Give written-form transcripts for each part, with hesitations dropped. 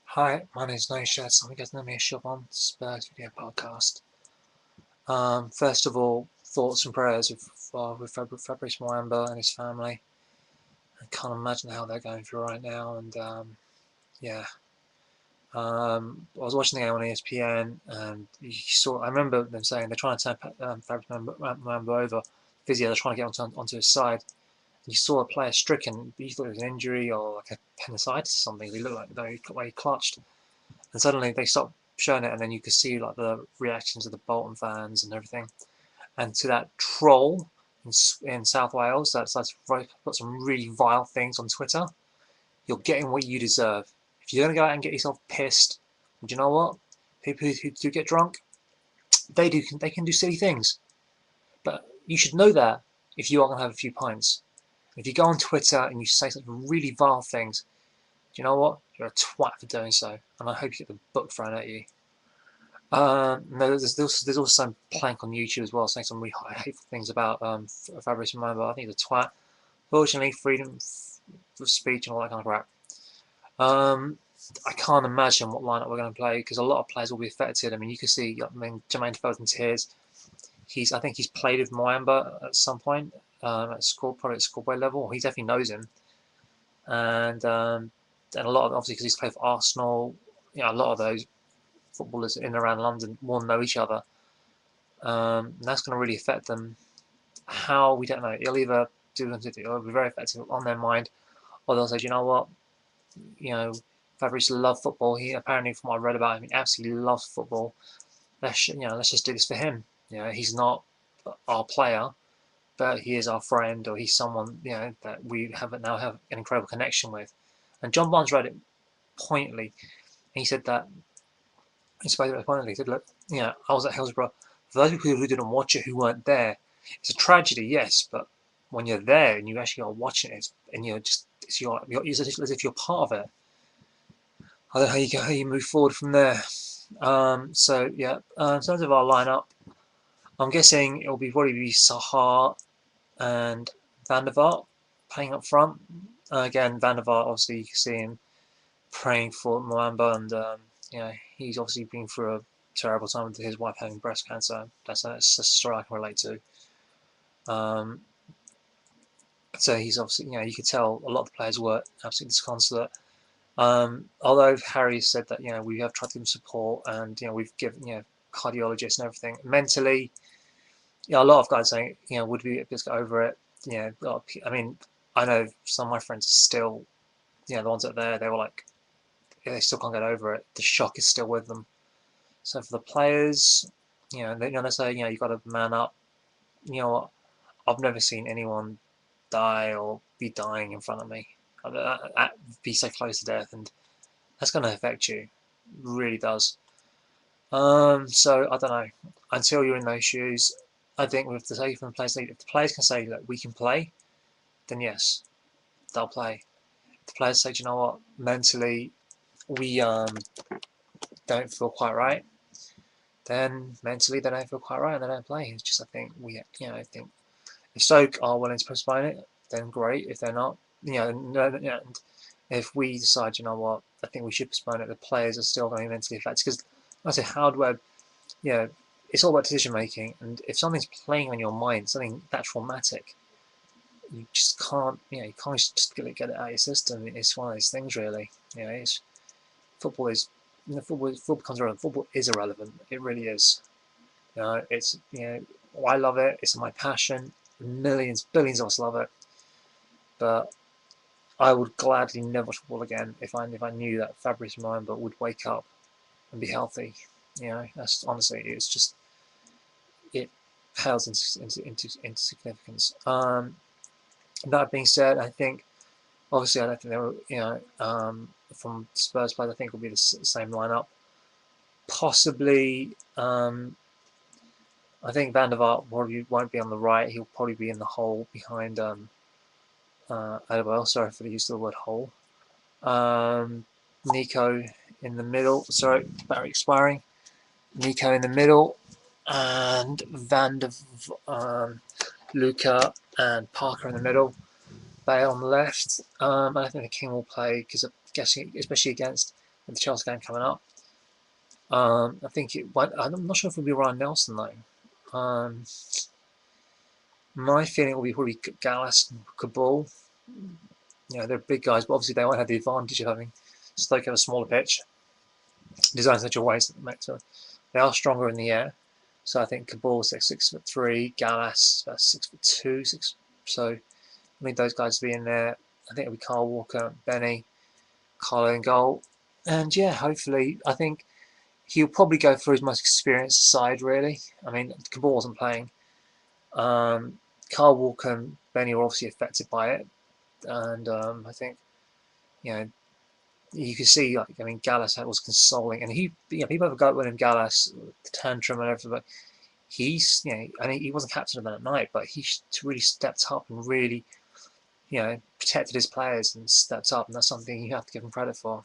Hi, my name is No Shirt. Some of you guys know me as Siobhan, Spurs Video Podcast. First of all, thoughts and prayers with Fabrice Mwamba and his family. I can't imagine how they're going through right now. And yeah, I was watching the game on ESPN, and you saw. I remember them saying they're trying to turn Fabrice Mwamba over. Physio, they're trying to get onto his side. You saw a player stricken, but you thought it was an injury or like a appendicitis or something. He looked like he clutched. And suddenly they stopped showing it, and then you could see like the reactions of the Bolton fans and everything. And to that troll in South Wales that's put some really vile things on Twitter, you're getting what you deserve. If you're gonna go out and get yourself pissed, do you know what? People who do get drunk, they can do silly things, but you should know that if you are gonna have a few pints. If you go on Twitter and you say such really vile things, do you know what? You're a twat for doing so, and I hope you get the book thrown at you. No, there's also some plank on YouTube as well saying some really hateful things about Fabrice Mwamba. I think he's a twat. Fortunately, freedom of speech and all that kind of crap. Um, I can't imagine what lineup we're going to play because a lot of players will be affected. I mean, you can see, Jermaine Defoe's in tears. I think he's played with Mwamba at some point probably at schoolboy level. He definitely knows him, and a lot of obviously because he's played for Arsenal. A lot of those footballers in and around London will know each other. And that's going to really affect them. How, we don't know. It'll either it'll be very effective on their mind, or they'll say, you know what, you know, Fabrice loves football. He apparently, from what I read about him, he absolutely loves football. Let's just do this for him. He's not our player, but he is our friend, or he's someone that we now have an incredible connection with. And John Barnes read it pointedly. He said that he spoke about it pointedly. He said, look, I was at Hillsborough. For those people who didn't watch it, who weren't there, it's a tragedy, yes, but when you're there and you actually are watching it, and it's as if you're part of it. I don't know how you move forward from there. So yeah, in terms of our lineup, I'm guessing it'll probably be Sahar and Van der Vaart playing up front. Again, Van der Vaart, obviously you can see him praying for Mwamba, and he's obviously been through a terrible time with his wife having breast cancer. That's a story I can relate to. Um, so he's obviously, you could tell a lot of the players were absolutely disconsolate. Although Harry said that we have tried to give him support, and we've given cardiologists and everything. Mentally, a lot of guys saying would we just get over it? I mean, I know some of my friends are still, the ones that are there, they were like, they still can't get over it. The shock is still with them. So for the players, they say you got to man up. You know what? I've never seen anyone die or be dying in front of me. Be so close to death, and that's going to affect you. It really does. So I don't know. Until you're in those shoes, I think with the say from the players, if the players can say that we can play, then yes, they'll play. If the players say, you know what, mentally we don't feel quite right, then mentally they don't feel quite right and they don't play. It's just I think I think if Stoke are willing to postpone it, then great. If they're not, and if we decide, you know what, I think we should postpone it, the players are still going to be mentally affected because, like I say, how do I, it's all about decision making, and if something's playing on your mind, something that traumatic, you just can't, you can't just get it out of your system. It's one of those things, really. It's football is, football becomes irrelevant. Football is irrelevant. It really is. It's I love it. It's my passion. Millions, billions of us love it. But I would gladly never watch football again if I knew that Fabrice Mwamba would wake up and be healthy. That's honestly, it's just it pales into significance. That being said, I think obviously I don't think they were from Spurs players. I think it will be the same lineup. Possibly, I think Van der Vaart probably won't be on the right. He'll probably be in the hole behind Adebayo. Sorry for the use of the word hole. Nico in the middle. Sorry, battery expiring. Nico in the middle, and Luca and Parker in the middle. Bale on the left. I think the King will play because guessing, especially against the Chelsea game coming up. I think it won't. I'm not sure if it'll be Ryan Nelson though. My feeling will be probably Gallas and Kabul. They're big guys, but obviously they won't have the advantage of having Stoke have a smaller pitch, designed such a way so they are stronger in the air. So I think Kabul's 6'3", Gallas about 6'2", six. So I need those guys to be in there. I think it'll be Carl Walker, Benny, Carlo in goal, and yeah, hopefully I think he'll probably go for his most experienced side. Really, I mean Kabul wasn't playing. Carl Walker and Benny were obviously affected by it, and I think you can see, like, I mean, Gallas was consoling, and people have a go at William Gallas, the tantrum and everything, but he's, I mean, he wasn't captain of that night, but he really stepped up and really, protected his players and stepped up, and that's something you have to give him credit for.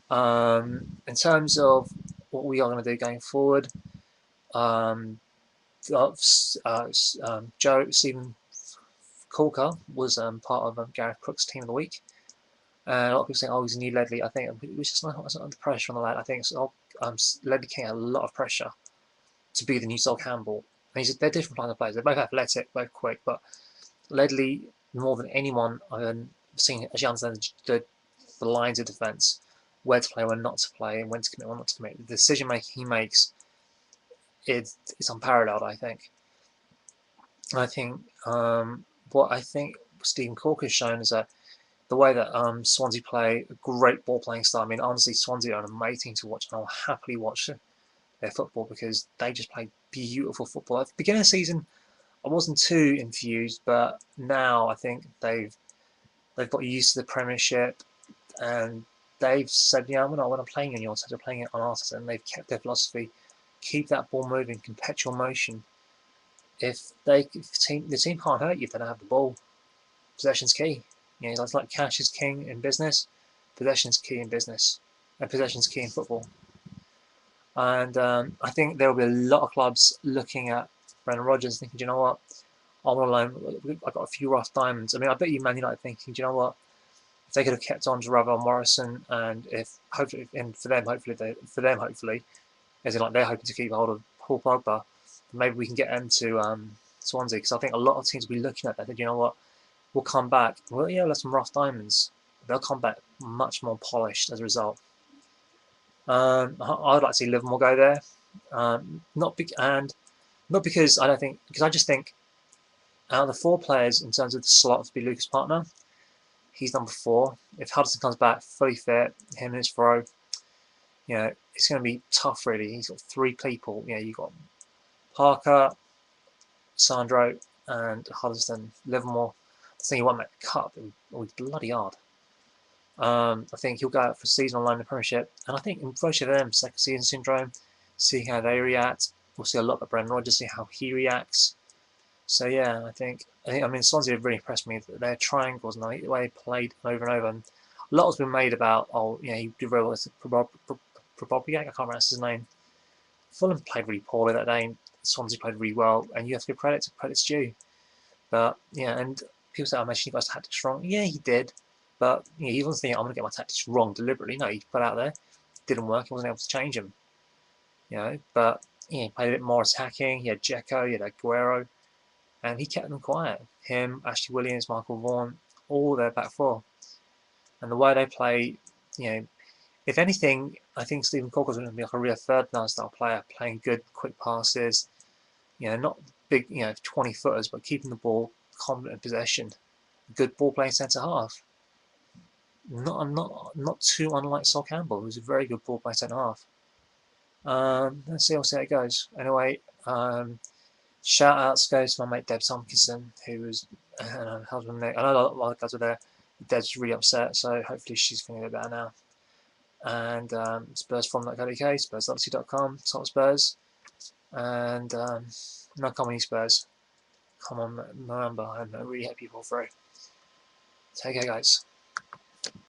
In terms of what we are going to do going forward, Stephen Corker was part of Gareth Crook's team of the week. A lot of people saying, "Oh, he's a new Ledley." I think it was just not under pressure on the lad. I think Ledley King had a lot of pressure to be the new Sol Campbell. And they're different kind of players. They're both athletic, both quick, but Ledley, more than anyone I've seen, actually understands the lines of defence, where to play, when not to play, and when to commit, when not to commit. The decision making he makes is unparalleled, I think. I think what I think Stephen Corker has shown is that the way that Swansea play, a great ball playing style. I mean, honestly, Swansea are an amazing to watch, and I'll happily watch their football because they just play beautiful football. At the beginning of the season, I wasn't too enthused, but now I think they've got used to the Premiership, and they've said, we're not playing on your side, we're playing it on our side, and they've kept their philosophy: keep that ball moving, perpetual motion. If the team can't hurt you if they don't have the ball, possession's key. It's like cash is king in business, possession's key in business, and possession's key in football. And I think there will be a lot of clubs looking at Brendan Rodgers thinking, do you know what, I'm on loan, I've got a few rough diamonds. I mean, I bet you Man United thinking, do you know what, if they could have kept on to Ravel Morrison, and for them hopefully, as in like they're hoping to keep hold of Paul Pogba, maybe we can get them to Swansea, because I think a lot of teams will be looking at that. You know what, we'll come back. Well, yeah, there's some rough diamonds. They'll come back much more polished as a result. I'd like to see Livermore go there, not because I don't think, because I just think out of the four players in terms of the slot to be Lucas Partner, he's number 4. If Hudson comes back fully fit, him and his throw, it's going to be tough really. He's got 3 people. You've got Parker, Sandro, and Hudson. Livermore, I think he won that cup. It was bloody hard. I think he'll go out for a season online in the Premiership, and I think in both of them, second season syndrome, see how they react. We'll see a lot of Brendan Rodgers, see how he reacts. So yeah, I mean, Swansea have really impressed me. Their triangles and the way they played over and over. And a lot has been made about, he did very well as Probopiak, I can't remember his name. Fulham played really poorly that day, and Swansea played really well, and you have to give credit's due. But yeah, and people say, "I mentioned he got his tactics wrong." Yeah, he did. But he wasn't thinking, "I'm going to get my tactics wrong deliberately." No, he put out there, didn't work, he wasn't able to change them. But he played a bit more attacking. He had Dzeko, he had Aguero, and he kept them quiet. Him, Ashley Williams, Michael Vaughan, all their back 4. And the way they play, if anything, I think Stephen Corker's going to be like a real Ferdinand style player, playing good, quick passes. Not big, 20-footers, but keeping the ball confident in possession. Good ball playing centre half. Not too unlike Sol Campbell, who's a very good ball playing centre half. Let's see how it goes. Anyway, shout outs goes to my mate Deb Tompkinson, who was husband Nick. I know a lot of other guys were there. Deb's really upset, so hopefully she's feeling a bit better now. And SpursFrom.co.uk, SpursOdyssey.com, Top Spurs, and no comedy Spurs. Come on, November, I'm really happy people through. Take care, guys.